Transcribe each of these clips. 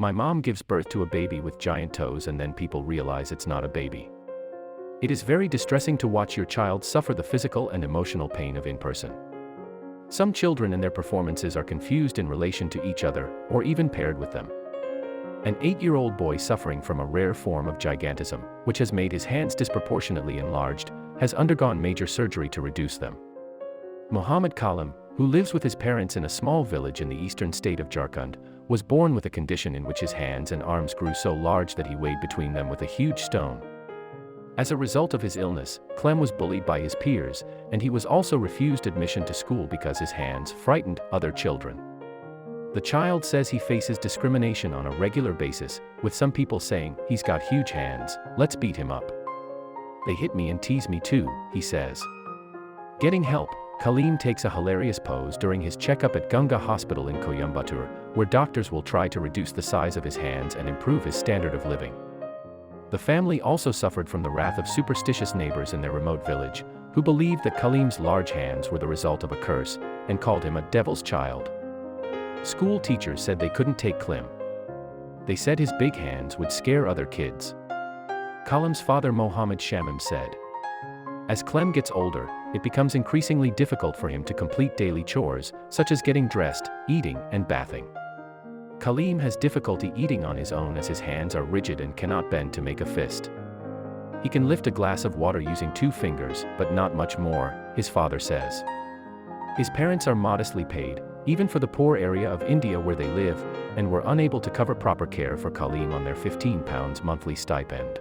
My mom gives birth to a baby with giant toes and then people realize it's not a baby. It is very distressing to watch your child suffer the physical and emotional pain of in-person. Some children and their performances are confused in relation to each other, or even paired with them. An 8-year-old boy suffering from a rare form of gigantism, which has made his hands disproportionately enlarged, has undergone major surgery to reduce them. Mohammed Kalim, who lives with his parents in a small village in the eastern state of Jharkhand, was born with a condition in which his hands and arms grew so large that he weighed between them with a huge stone. As a result of his illness, Clem was bullied by his peers, and he was also refused admission to school because his hands frightened other children. The child says he faces discrimination on a regular basis, with some people saying, "He's got huge hands, let's beat him up. They hit me and tease me too," he says. Getting help, Kalim takes a hilarious pose during his checkup at Ganga Hospital in Coimbatore, where doctors will try to reduce the size of his hands and improve his standard of living. The family also suffered from the wrath of superstitious neighbors in their remote village, who believed that Kalim's large hands were the result of a curse, and called him a devil's child. School teachers said they couldn't take Clem. They said his big hands would scare other kids. Kalim's father Mohammed Shamim said, "As Clem gets older, it becomes increasingly difficult for him to complete daily chores, such as getting dressed, eating, and bathing. Kalim has difficulty eating on his own as his hands are rigid and cannot bend to make a fist. He can lift a glass of water using 2 fingers, but not much more," his father says. His parents are modestly paid, even for the poor area of India where they live, and were unable to cover proper care for Kalim on their £15 monthly stipend.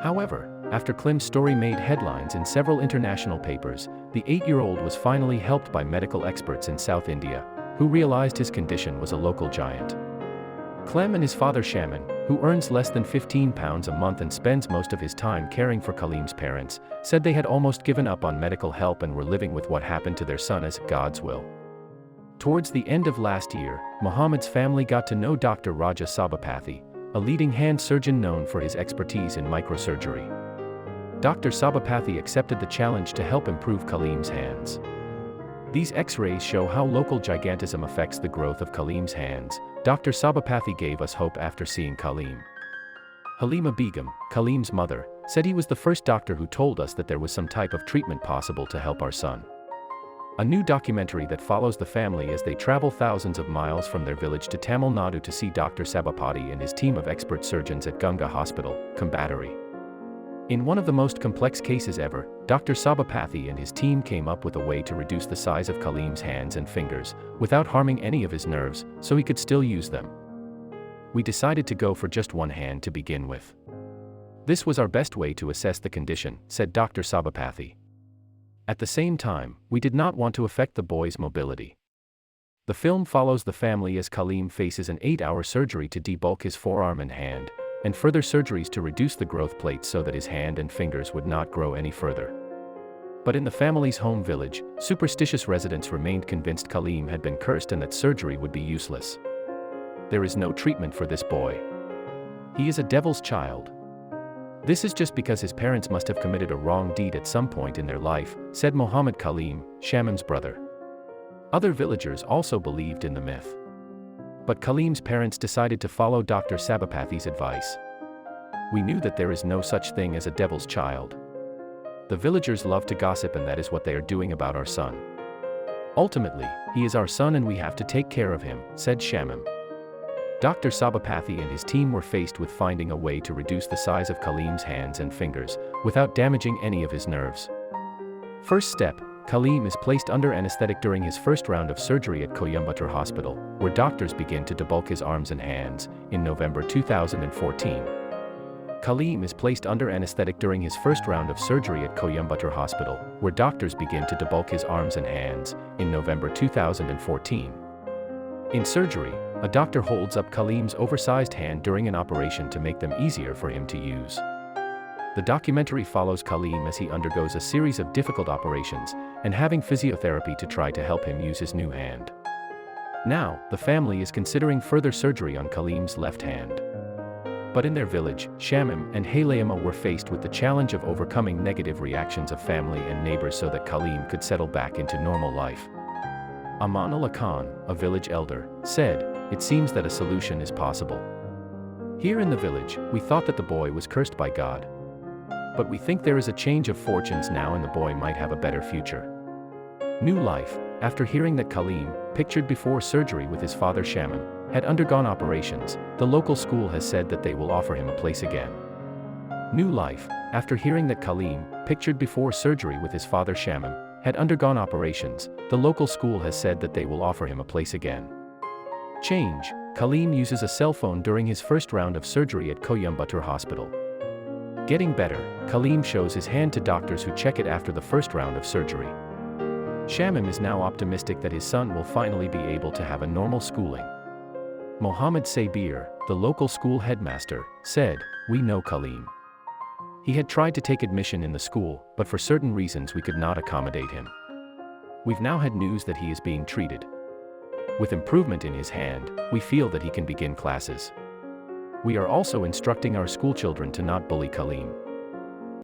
However, after Clem's story made headlines in several international papers, the 8-year-old was finally helped by medical experts in South India, who realized his condition was a local giant. Clem and his father Shaman, who earns less than £15 a month and spends most of his time caring for Kalim's parents, said they had almost given up on medical help and were living with what happened to their son as God's will. Towards the end of last year, Mohammed's family got to know Dr. Raja Sabapathy, a leading hand surgeon known for his expertise in microsurgery. Dr. Sabapathy accepted the challenge to help improve Kalim's hands. These X-rays show how local gigantism affects the growth of Kalim's hands. Dr. Sabapathy gave us hope after seeing Kalim. Halima Begum, Kalim's mother, said he was the first doctor who told us that there was some type of treatment possible to help our son. A new documentary that follows the family as they travel thousands of miles from their village to Tamil Nadu to see Dr. Sabapathy and his team of expert surgeons at Ganga Hospital, Coimbatore. In one of the most complex cases ever, Dr. Sabapathy and his team came up with a way to reduce the size of Kalim's hands and fingers, without harming any of his nerves, so he could still use them. "We decided to go for just one hand to begin with. This was our best way to assess the condition," said Dr. Sabapathy. At the same time, we did not want to affect the boy's mobility. The film follows the family as Kalim faces an 8-hour surgery to debulk his forearm and hand, and further surgeries to reduce the growth plates so that his hand and fingers would not grow any further. But in the family's home village, superstitious residents remained convinced Kalim had been cursed and that surgery would be useless. "There is no treatment for this boy. He is a devil's child. This is just because his parents must have committed a wrong deed at some point in their life," said Mohammed Kalim, Shamim's brother. Other villagers also believed in the myth. But Kalim's parents decided to follow Dr. Sabapathy's advice. "We knew that there is no such thing as a devil's child. The villagers love to gossip and that is what they are doing about our son. Ultimately, he is our son and we have to take care of him," said Shamim. Dr. Sabapathy and his team were faced with finding a way to reduce the size of Kalim's hands and fingers, without damaging any of his nerves. First step, Kalim is placed under anesthetic during his first round of surgery at Coimbatore Hospital, where doctors begin to debulk his arms and hands, in November 2014. Kalim is placed under anesthetic during his first round of surgery at Coimbatore Hospital, where doctors begin to debulk his arms and hands, in November 2014. In surgery, a doctor holds up Kalim's oversized hand during an operation to make them easier for him to use. The documentary follows Kalim as he undergoes a series of difficult operations, and having physiotherapy to try to help him use his new hand. Now, the family is considering further surgery on Kalim's left hand. But in their village, Shamim and Halayama were faced with the challenge of overcoming negative reactions of family and neighbors so that Kalim could settle back into normal life. Aman Allah Khan, a village elder, said, it seems that a solution is possible. Here in the village, we thought that the boy was cursed by God. But we think there is a change of fortunes now and the boy might have a better future. New life, after hearing that Kaleem, pictured before surgery with his father Shamim, had undergone operations, the local school has said that they will offer him a place again. New life, after hearing that Kaleem, pictured before surgery with his father Shamim, had undergone operations, the local school has said that they will offer him a place again. Change, Kaleem uses a cell phone during his first round of surgery at Coimbatore Hospital. Getting better, Kaleem shows his hand to doctors who check it after the first round of surgery. Shamim is now optimistic that his son will finally be able to have a normal schooling. Mohammed Sabir, the local school headmaster, said, "We know Kaleem. He had tried to take admission in the school, but for certain reasons we could not accommodate him. We've now had news that he is being treated. With improvement in his hand, we feel that he can begin classes. We are also instructing our schoolchildren to not bully Kaleem."